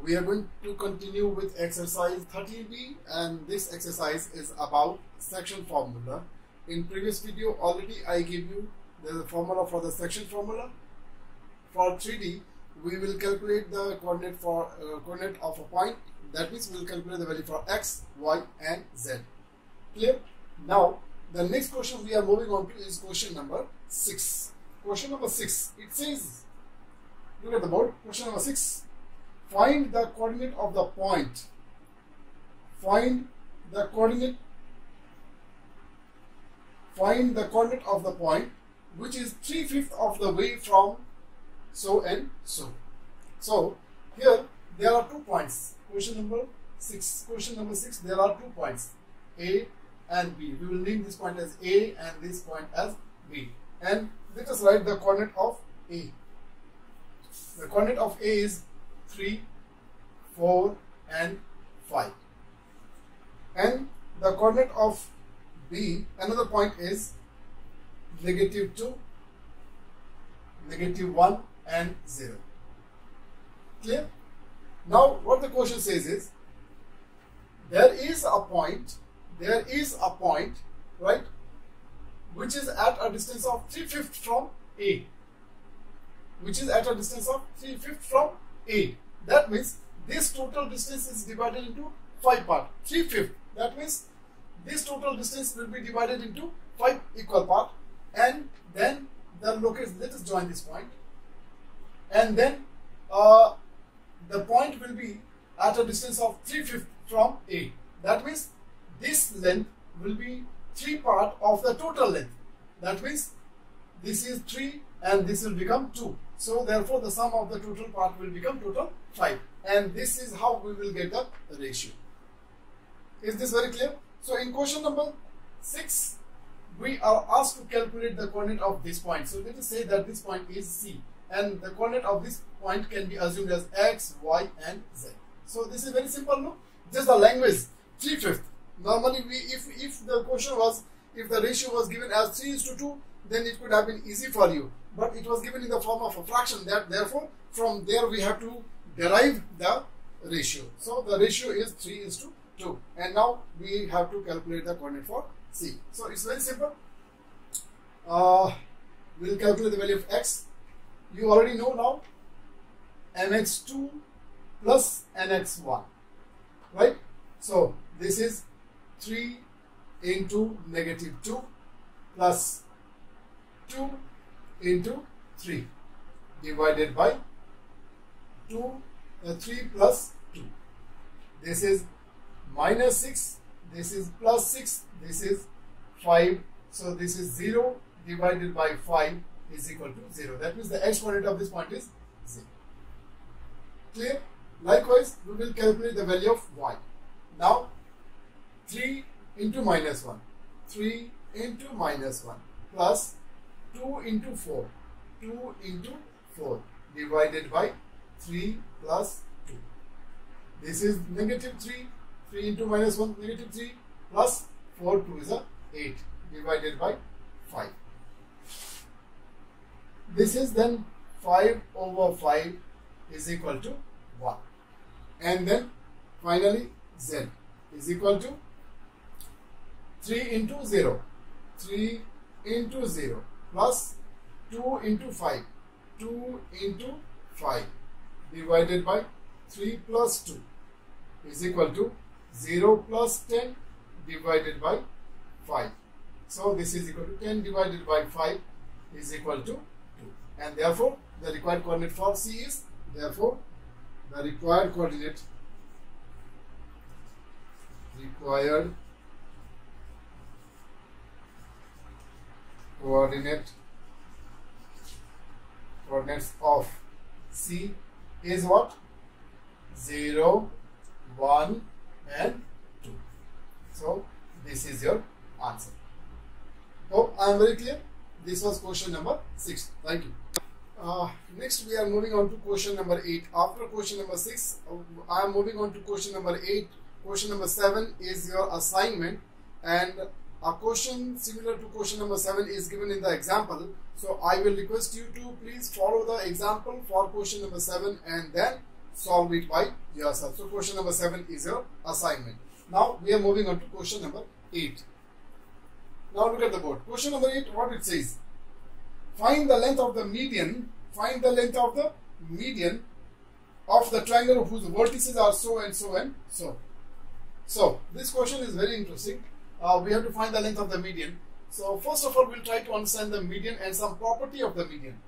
we are going to continue with exercise 30B, and this exercise is about section formula. In previous video already I gave you the formula for the section formula. For 3D we will calculate the coordinate for coordinate of a point. That means we will calculate the value for x, y and z. Clear? Now the next question we are moving on to is question number 6. Question number 6, it says, look at the board. Question number 6, find the coordinate of the point. Find the coordinate of the point which is 3/5 of the way from so and so. So here there are 2 points. Question number 6, there are 2 points, A and B. We will name this point as A and this point as B. And let us write the coordinate of A. The coordinate of A is 3, 4 and 5. And the coordinate of B, another point is -2, -1 and 0. Clear? Now what the question says is, there is a point, right, which is at a distance of 3/5 from A. That means this total distance is divided into 5 parts. 3/5. That means this total distance will be divided into 5 equal parts, and then the location. Let us join this point, and then the point will be at a distance of 3/5 from A. That means this length will be 3 parts of the total length. That means this is 3 and this will become 2. So therefore the sum of the total part will become total 5. And this is how we will get the ratio. Is this very clear? So in question number 6, we are asked to calculate the coordinate of this point. So let us say that this point is C, and the coordinate of this point can be assumed as x, y and z. So this is very simple, no? Just the language, 3/5. Normally if the question was, if the ratio was given as 3:2, then it could have been easy for you. But it was given in the form of a fraction, that therefore from there we have to derive the ratio. So the ratio is 3:2, and now we have to calculate the coordinate for C. So it's very simple. We will calculate the value of x. You already know now, mx2 plus nx1, right? So this is 3 into -2 plus 2 into 3 divided by 3 plus 2. This is -6, this is +6, this is 5. So this is 0 divided by 5 is equal to 0. That means the x coordinate of this point is 0. Clear? Likewise, we will calculate the value of y. Now 3 into -1, 3 into -1 plus 2 into 4, 2 into 4 divided by 3 plus 2. This is -3, 3 into -1, -3 plus 4, 2 is 8 divided by 5. This is then 5/5 is equal to 1. And then finally z is equal to 3 into 0, 3 into 0 plus 2 into 5, 2 into 5 divided by 3 plus 2 is equal to 0 plus 10 divided by 5. So this is equal to 10 divided by 5 is equal to 2. And therefore the required coordinate for C is, therefore the required coordinates of C is what? 0, 1 and 2. So this is your answer. Hope I am very clear. This was question number 6. Thank you. Next we are moving on to question number 8. After question number 6, I am moving on to question number 8. Question number 7 is your assignment, and a question similar to question number 7 is given in the example. So I will request you to please follow the example for question number 7 and then solve it by yourself. So question number 7 is your assignment. Now we are moving on to question number 8. Now look at the board. Question number 8, what it says? Find the length of the median. Find the length of the median of the triangle whose vertices are so and so and so. So this question is very interesting. We have to find the length of the median. So first of all, we'll try to understand the median and some property of the median.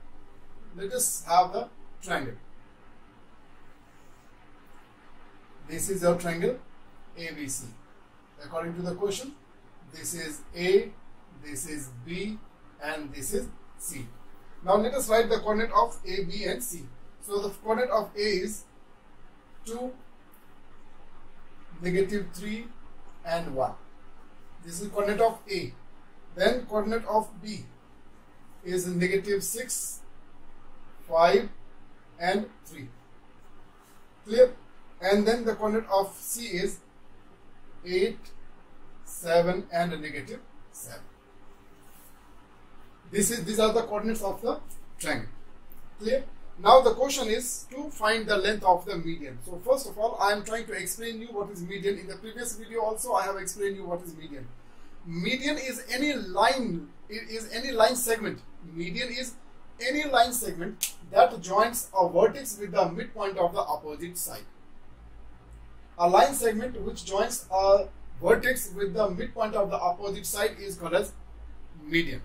Let us have the triangle. This is your triangle ABC. According to the question, this is A, this is B, and this is C. Now let us write the coordinate of A, B, and C. So the coordinate of A is 2, -3, and 1. This is coordinate of A. Then coordinate of B is -6, 5, and 3. Clear? And then the coordinate of C is 8, 7, and -7. These are the coordinates of the triangle. Clear? Now the question is to find the length of the median. So first of all, I am trying to explain you what is median. In the previous video also I have explained you what is median. Median is any line. It is any line segment. Median is any line segment that joins a vertex with the midpoint of the opposite side. A line segment which joins a vertex with the midpoint of the opposite side is called as median.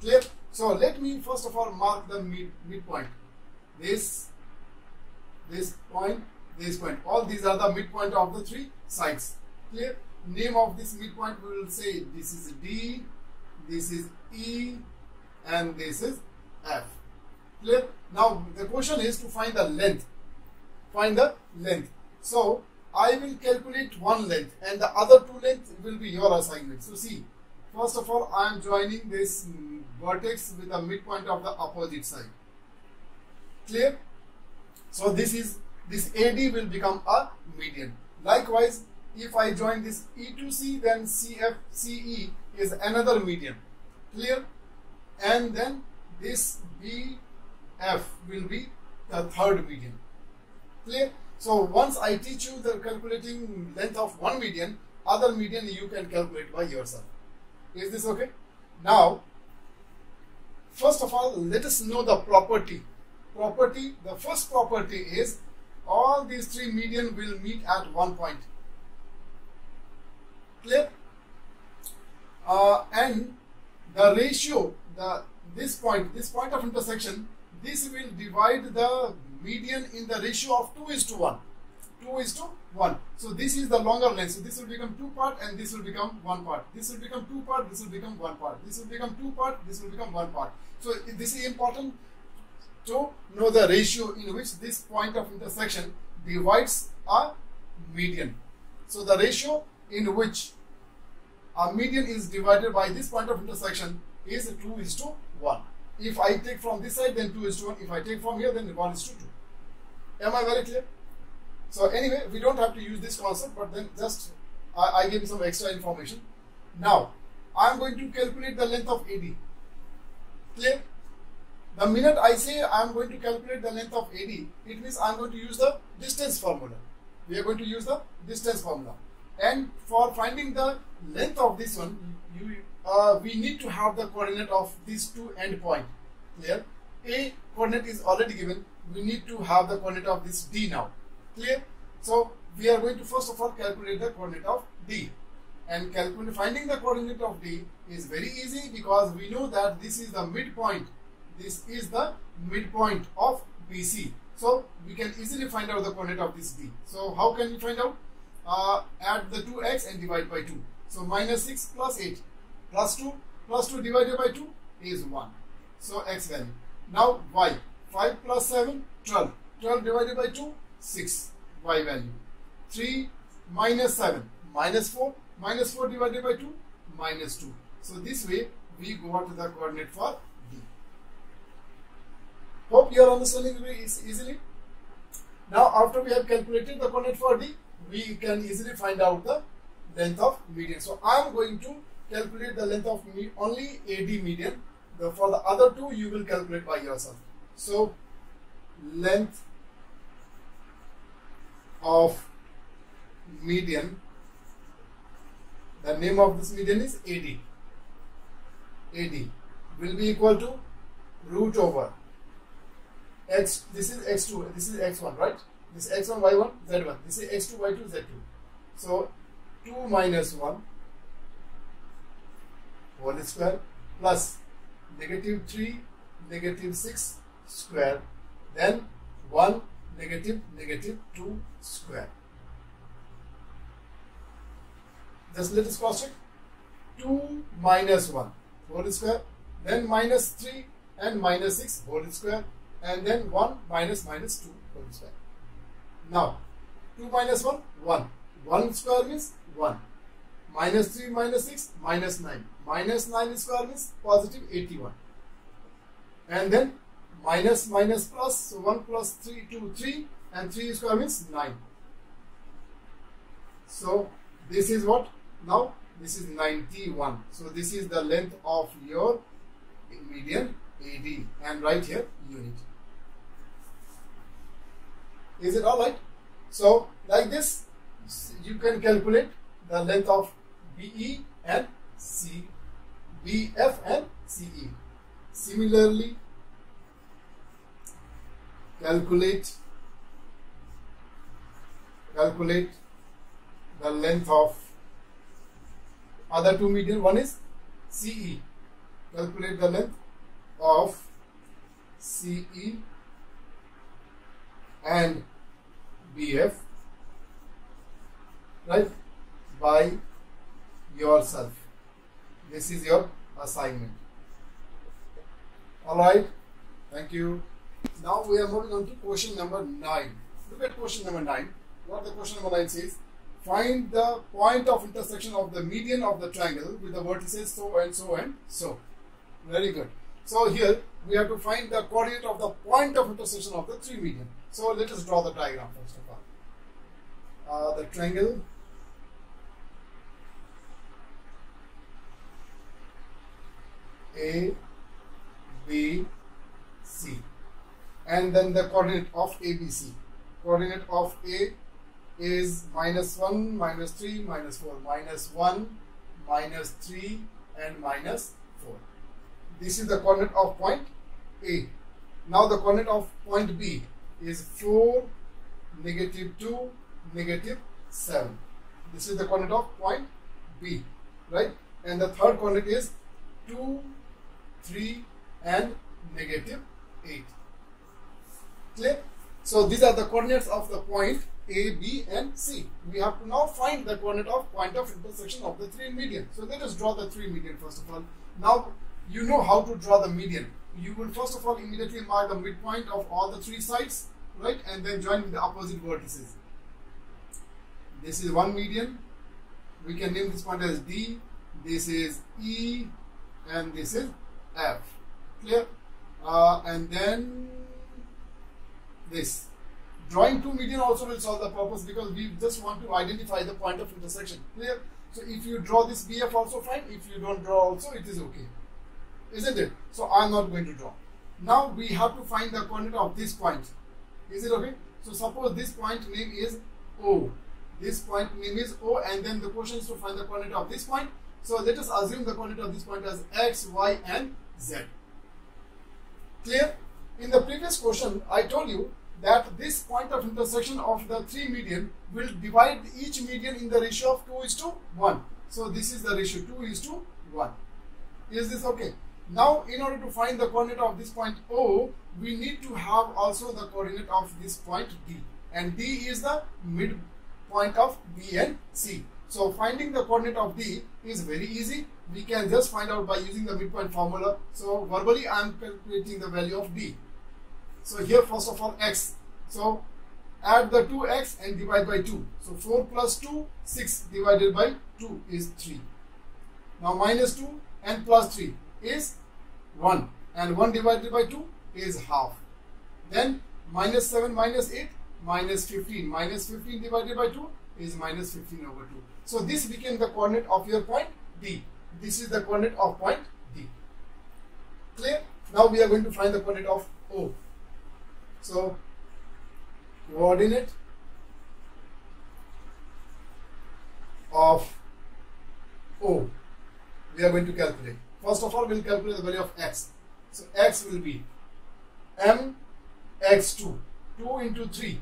Clear? So let me first of all mark the midpoint. This point, this point. All these are the midpoint of the three sides. Clear? Name of this midpoint, we will say this is D, this is E, and this is F. Clear? Now the question is to find the length. Find the length. So I will calculate one length and the other two lengths will be your assignment. So see, first of all I am joining this vertex with the midpoint of the opposite side. Clear? So this AD will become a median. Likewise, if I join this E to C, then CE is another median. Clear? And then this BF will be the third median. Clear? So once I teach you the calculating length of one median, other median you can calculate by yourself. Is this okay? Now, first of all, let us know the property. The first property is all these three median will meet at one point. Clear? And the ratio, this point of intersection, this will divide the median in the ratio of 2:1. 2:1. So this is the longer length. So this will become 2 part and this will become 1 part. This will become 2 part, this will become 1 part. This will become 2 part, this will become 1 part. So this is important to know the ratio in which this point of intersection divides a median. So the ratio in which a median is divided by this point of intersection is 2:1. If I take from this side, then 2:1. If I take from here, then 1:2. Am I very clear? So anyway, we don't have to use this concept, but then just I give you some extra information. Now, I am going to calculate the length of AD. Clear? The minute I say I am going to calculate the length of AD, it means I am going to use the distance formula. We are going to use the distance formula. And for finding the length of this one, we need to have the coordinate of these two end points. Clear? A coordinate is already given. We need to have the coordinate of this D now. Clear? So we are going to first of all calculate the coordinate of D. And finding the coordinate of D is very easy because we know that this is the midpoint. This is the midpoint of BC. So we can easily find out the coordinate of this D. So how can we find out? Add the 2x and divide by 2. So -6 plus 8 plus 2 divided by 2 is 1. So x value. Now y. 5 plus 7, 12. 12 divided by 2, 6. Y value. 3 minus 7, -4. -4 divided by 2, -2. So this way we got the coordinate for D. Hope you are understanding this easily. Now after we have calculated the coordinate for D, we can easily find out the length of median. So I am going to calculate the length of only AD median. For the other two you will calculate by yourself. So length of median, the name of this median is AD. AD will be equal to root over x, this is x2, this is x1, right? This is x1, y1, z1, this is x2, y2, z2. So 2 minus 1 whole square plus negative 3 negative 6 square, then 1 negative negative 2 square. Just let us cross check. 2 minus 1 whole square, then minus 3 and minus 6 whole square, and then 1 minus minus 2 whole square. Now 2 minus 1, 1. 1 square means 1. Minus 3 minus 6 minus 9. Minus 9 square means positive 81. And then minus minus plus, so 1 plus 3, 2, 3, and 3 square means 9. So this is what? Now this is 91. So this is the length of your median AD, and right here unit. Is it alright? So like this you can calculate the length of BE and C, BF and CE. Similarly, calculate the length of other two median. One is CE. Calculate the length of CE and BF, right, by yourself. This is your assignment. Alright, thank you. Now we are moving on to question number 9. Look at question number 9. What the question number 9 says: find the point of intersection of the median of the triangle with the vertices so and so and so. Very good. So here we have to find the coordinate of the point of intersection of the three median. So let us draw the diagram first of all. The triangle A, B, C, and then the coordinate of ABC. Coordinate of A is minus 1, minus 3, minus 4, minus 1, minus 3, and minus 4. This is the coordinate of point A. Now the coordinate of point B is 4, negative 2, negative 7. This is the coordinate of point B, right? And the third coordinate is 2, 3, and negative 8. Clear? So these are the coordinates of the point A, B, and C. We have to now find the coordinate of point of intersection of the three median. So let us draw the three median first of all. Now you know how to draw the median. You will first of all immediately mark the midpoint of all the three sides, right, and then join with the opposite vertices. This is one median. We can name this point as D. This is E, and this is F. Clear? And then this. Drawing two median also will solve the purpose, because we just want to identify the point of intersection. Clear? So if you draw this BF also fine. If you don't draw also, it is okay. Isn't it? So I am not going to draw. Now we have to find the coordinate of this point. Is it okay? So suppose this point name is O. This point name is O, and then the question is to find the coordinate of this point. So let us assume the coordinate of this point as X, Y, and Z. Clear? In the previous question, I told you that this point of intersection of the three median will divide each median in the ratio of 2:1. So this is the ratio 2:1. Is this okay? Now in order to find the coordinate of this point O, we need to have also the coordinate of this point D. And D is the midpoint of B and C. So finding the coordinate of D is very easy. We can just find out by using the midpoint formula. So verbally I am calculating the value of D. So here first of all X. So add the 2x and divide by 2. So 4 plus 2, 6 divided by 2 is 3. Now minus 2 and plus 3 is 1. And 1 divided by 2 is half. Then minus 7 minus 8 minus 15. Minus 15 divided by 2 is minus 15 over 2. So this became the coordinate of your point D. This is the coordinate of point D. Clear? Now we are going to find the coordinate of O. So coordinate of O we are going to calculate. First of all, we will calculate the value of x. So x will be mx2, 2 into 3,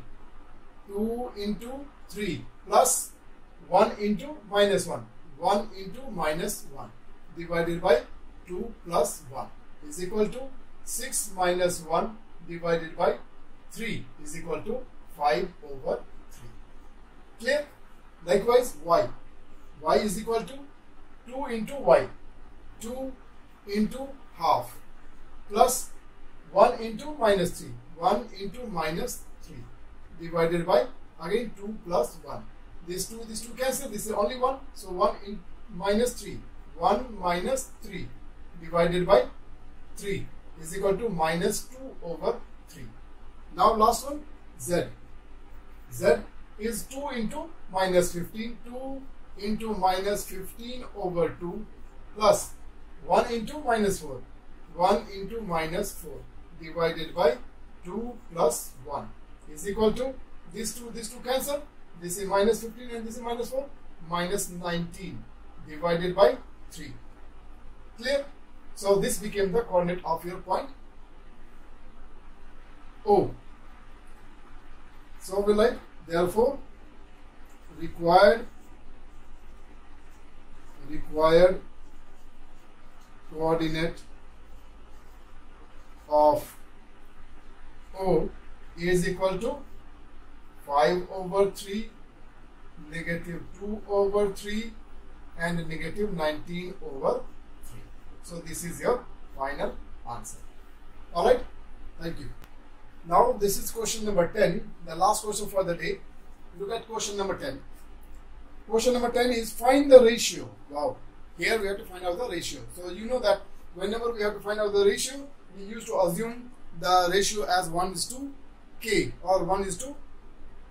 2 into 3 plus 1 into minus 1, 1 into minus 1 divided by 2 plus 1 is equal to 6 minus 1 divided by 3 is equal to 5 over 3. Clear? Likewise, y. Y is equal to 2 into y, 2 into half plus 1 into minus 3, 1 into minus 3 divided by again 2 plus 1. These two cancel, this is only 1, so 1 in minus 3, 1 minus 3 divided by 3 is equal to minus 2 over 3. Now last one, z. Z is 2 into minus 15, 2 into minus 15 over 2 plus 1 into minus 4, 1 into minus 4 divided by 2 plus 1 is equal to these two cancel. This is minus 15 and this is minus 4, minus 19 divided by 3. Clear? So this became the coordinate of your point O. So we write therefore required coordinate of O is equal to 5 over 3, negative 2 over 3 and negative 19 over 3. So this is your final answer. Alright, thank you. Now this is question number 10, the last question for the day. Look at question number 10. Question number 10 is find the ratio. Wow, here we have to find out the ratio. So you know that whenever we have to find out the ratio, we used to assume the ratio as 1 is to k or 1 is to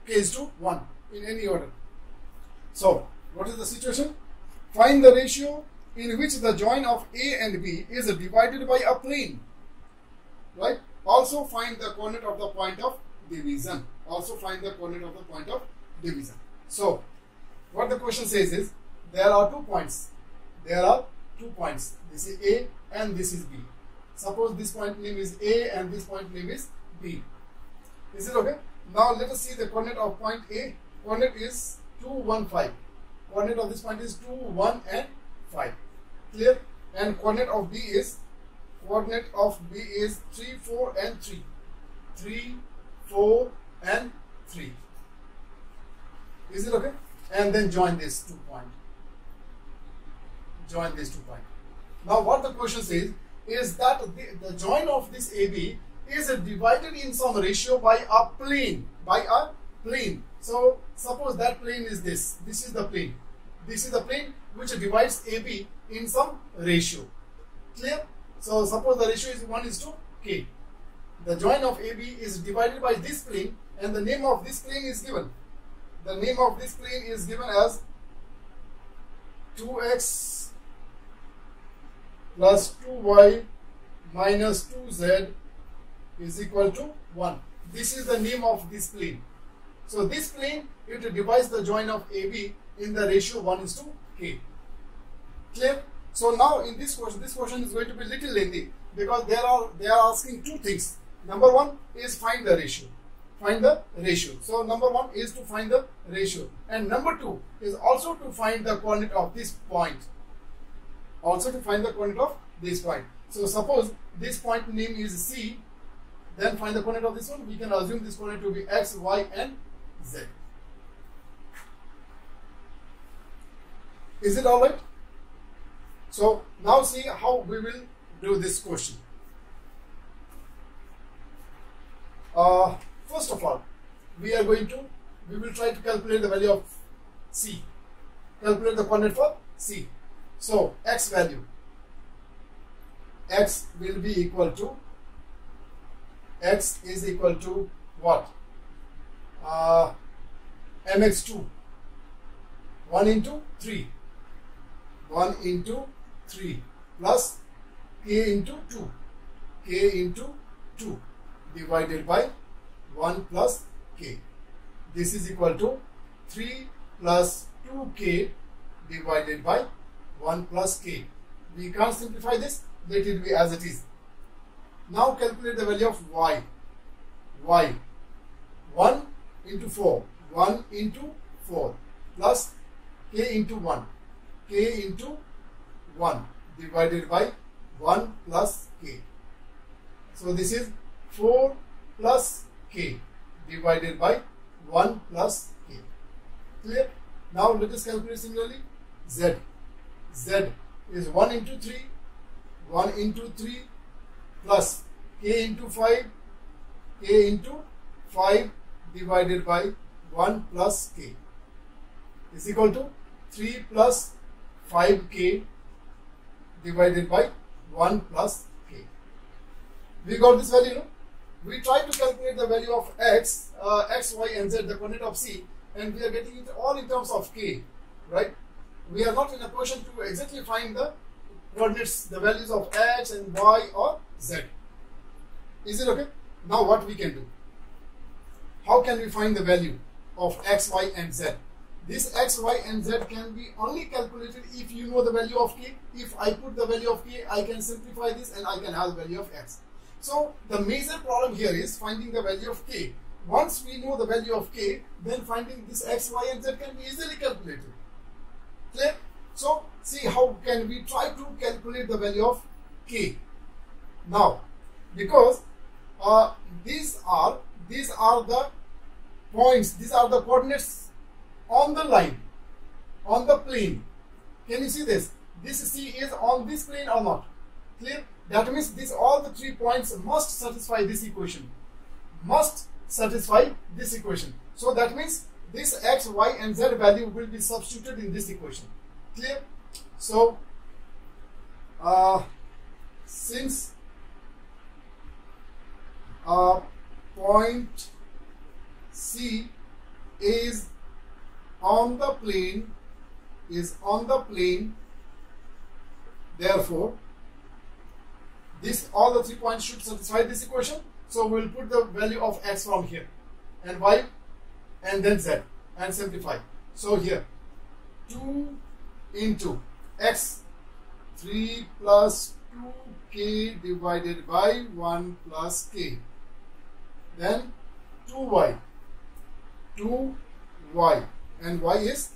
k is to 1 in any order. So what is the situation? Find the ratio in which the join of A and B is divided by a plane. Right? Also find the coordinate of the point of division. Also find the coordinate of the point of division. So what the question says is there are 2 points. There are 2 points. This is A and this is B. Suppose this point name is A and this point name is B. Is it okay? Now let us see the coordinate of point A. Coordinate is 2, 1, 5. Coordinate of this point is 2, 1 and 5. Clear? And coordinate of B is 3, 4 and 3. 3, 4 and 3. Is it okay? And then join these 2 points. Join these 2 points. Now what the question says is that the join of this AB is divided in some ratio by a plane. So suppose that plane is this. This is the plane. This is the plane which divides AB in some ratio. Clear? So suppose the ratio is 1 is to k. The join of AB is divided by this plane and the name of this plane is given. The name of this plane is given as 2x plus 2y minus 2z is equal to 1. This is the name of this plane. So this plane, it divides the join of AB in the ratio 1 is to k. Clear? So now in this question is going to be little lengthy because they are asking 2 things. Number 1 is find the ratio. Find the ratio. So number 1 is to find the ratio, and number 2 is also to find the coordinate of this point. Also to find the coordinate of this point. So suppose this point name is C, then find the coordinate of this one. We can assume this coordinate to be x, y and z. Is it alright? So now see how we will do this question. First of all, we will try to calculate the value of C. Calculate the coordinate for C. So x value, x will be equal to, x is equal to what? mx2, 1 into 3, 1 into 3 plus k into 2, k into 2 divided by 1 plus k. This is equal to 3 plus 2k divided by 1 plus k. We can't simplify this, let it be as it is. Now calculate the value of y. Y 1 into 4, 1 into 4 plus k into 1, k into 1 divided by 1 plus k. So this is 4 plus k divided by 1 plus k. Clear? Now let us calculate similarly z. Z is 1 into 3, 1 into 3 plus k into 5, k into 5 divided by 1 plus k is equal to 3 plus 5k divided by 1 plus k. We got this value, no? We try to calculate the value of x, x, y and z, the coordinate of C, and we are getting it all in terms of k, right? We are not in a position to exactly find the coordinates, the values of x and y or z. Is it okay? Now what we can do? How can we find the value of x, y and z? This x, y and z can be only calculated if you know the value of k. If I put the value of k, I can simplify this and I can have the value of x. So the major problem here is finding the value of k. Once we know the value of k, then finding this x, y and z can be easily calculated. Clear? So see how can we try to calculate the value of k. Now because these are the points, these are the coordinates on the line, on the plane. Can you see this? This C is on this plane or not? Clear? That means all the 3 points must satisfy this equation. Must satisfy this equation. So that means this x, y and z value will be substituted in this equation. Clear? So since point C is on the plane, therefore all the 3 points should satisfy this equation. So we will put the value of x from here and y and then z and simplify. So here 2 into x, 3 plus 2k divided by 1 plus k, then 2y and y is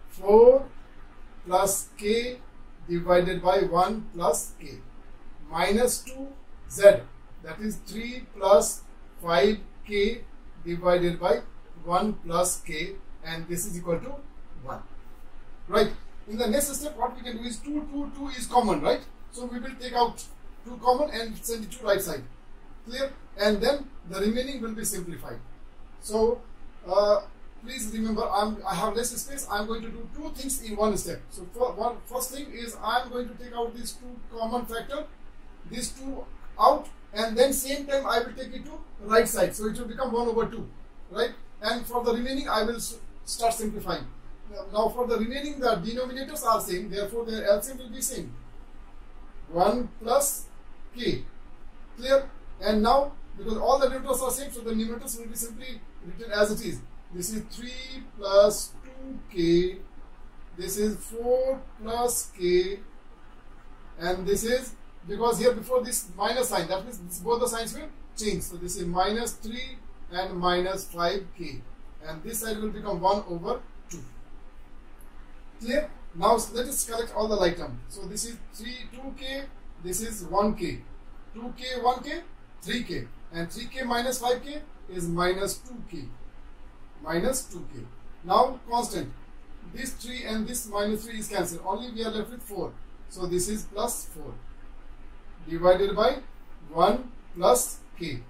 4 plus k divided by 1 plus k minus 2z, that is 3 plus 5k divided by 1 plus k, and this is equal to 1. Right? In the next step, what we can do is 2 is common, right? So we will take out 2 common and send it to right side. Clear? And then the remaining will be simplified. So please remember, I have less space. I am going to do 2 things in one step. So first thing is I am going to take out these 2 common factor, these 2 out, and then same time I will take it to right side. So it will become 1 over 2, right? And for the remaining I will start simplifying. Now for the remaining, the denominators are same, therefore their LCM will be same. 1 plus k. Clear? And now because all the numerators are same, so the numerators will be simply written as it is. This is 3 plus 2k, this is 4 plus k, and this is, because here before this minus sign, that means both the signs will change. So this is minus 3 and minus 5k, and this side will become 1 over 2. Clear? Now let us collect all the like terms. So this is 2k, this is 1k, 2k, 1k, 3k, and 3k minus 5k is minus 2k. Minus 2k. Now constant. This 3 and this minus 3 is cancelled. Only we are left with 4. So this is plus 4 divided by 1 plus k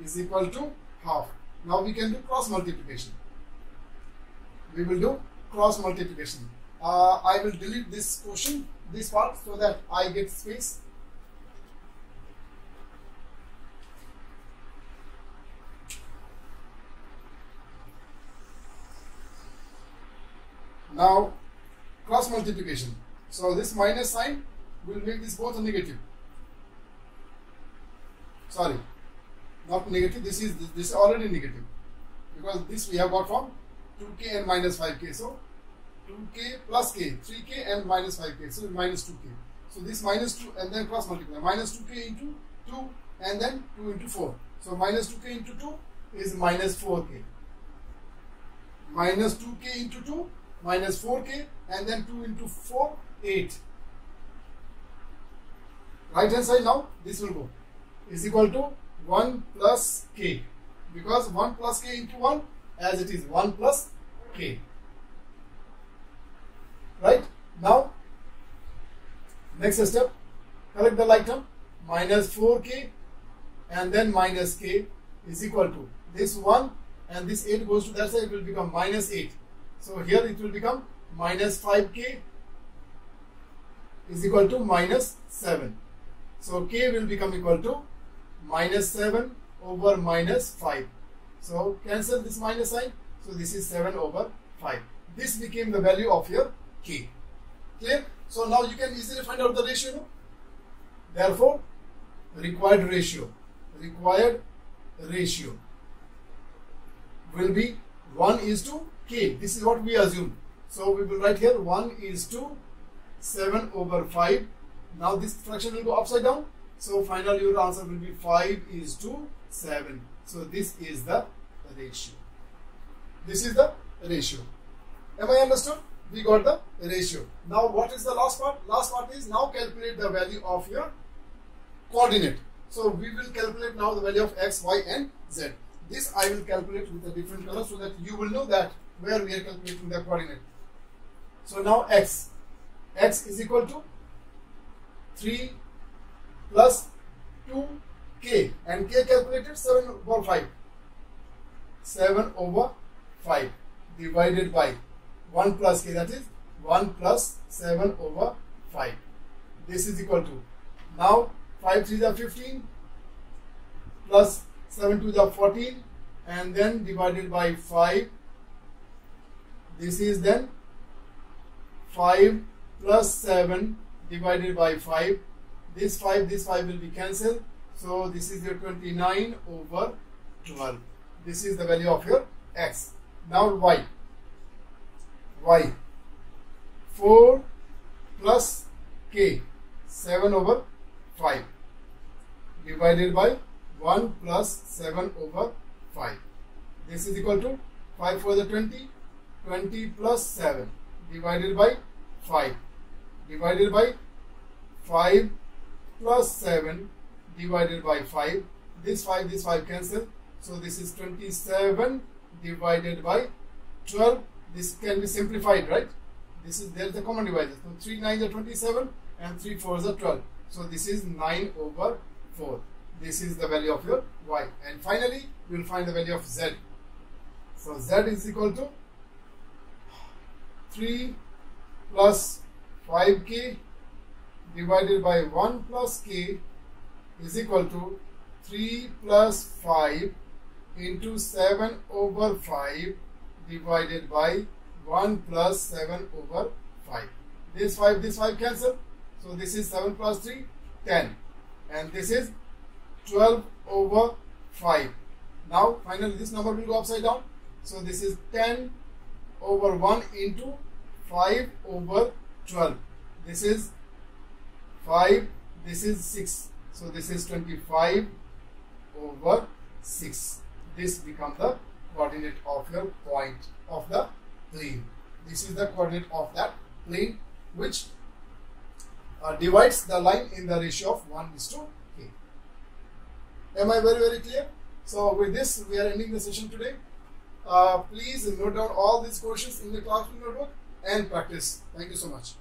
is equal to half. Now we can do cross multiplication. We will do cross multiplication. I will delete this portion, this part, so that I get space. Now cross multiplication. So this minus sign will make this both a negative. Sorry, not negative. This is already negative because this we have got from 2k and minus 5k. So 2k plus k, 3k and minus 5k, so minus 2k. So this minus 2 and then cross multiply, minus 2k into 2 and then 2 into 4. So minus 2k into 2 is minus 4k. Minus 2k into 2, minus 4k, and then 2 into 4, 8. Right hand side now, this will go, is equal to 1 plus k, because 1 plus k into 1 as it is 1 plus k. Right? Now, next step, correct the like term, minus 4k and then minus k is equal to this 1 and this 8 goes to that side, it will become minus 8. So here it will become minus 5k is equal to minus 7. So k will become equal to minus 7 over minus 5. So cancel this minus sign. So this is 7 over 5. This became the value of your k. Clear? So now you can easily find out the ratio. No? Therefore, required ratio will be 1 is to k. This is what we assume. So we will write here 1 is to 7 over 5. Now this fraction will go upside down. So finally your answer will be 5 is to 7. So this is the ratio. This is the ratio. Am I understood? We got the ratio. Now what is the last part? Last part is now calculate the value of your coordinate. So we will calculate now the value of x, y and z. This I will calculate with a different color so that you will know that where we are calculating the coordinate. So now x is equal to 3 plus 2k and k calculated 7 over 5. 7 over 5 divided by 1 plus k, that is 1 plus 7 over 5. This is equal to, now 5 3 is 15 plus 7 2 is 14 and then divided by 5. This is then 5 plus 7 divided by 5. This 5 will be cancelled. So this is your 29 over 12. This is the value of your x. Now y. 4 plus k, 7 over 5 divided by 1 plus 7 over 5. This is equal to 5 for the 20, 20 plus 7 divided by 5 divided by 5 plus 7 divided by 5. This 5 cancel. So this is 27 divided by 12. This can be simplified, right? This is, there is the common divisor. So 3 9 is 27 and 3 4 is 12. So this is 9 over 4. This is the value of your y. And finally, we will find the value of z. So z is equal to 3 plus 5k divided by 1 plus k is equal to 3 plus 5 into 7 over 5 divided by 1 plus 7 over 5. This 5 cancel. So this is 7 plus 3, 10. And this is 12 over 5. Now finally this number will go upside down. So this is 10 over 1 into 5 over 12. This is 5, this is 6. So this is 25 over 6. This becomes the coordinate of your point of the plane. This is the coordinate of that plane which divides the line in the ratio of 1 is to k. Am I very clear? So with this we are ending the session today. Please note down all these questions in the classroom notebook and practice. Thank you so much.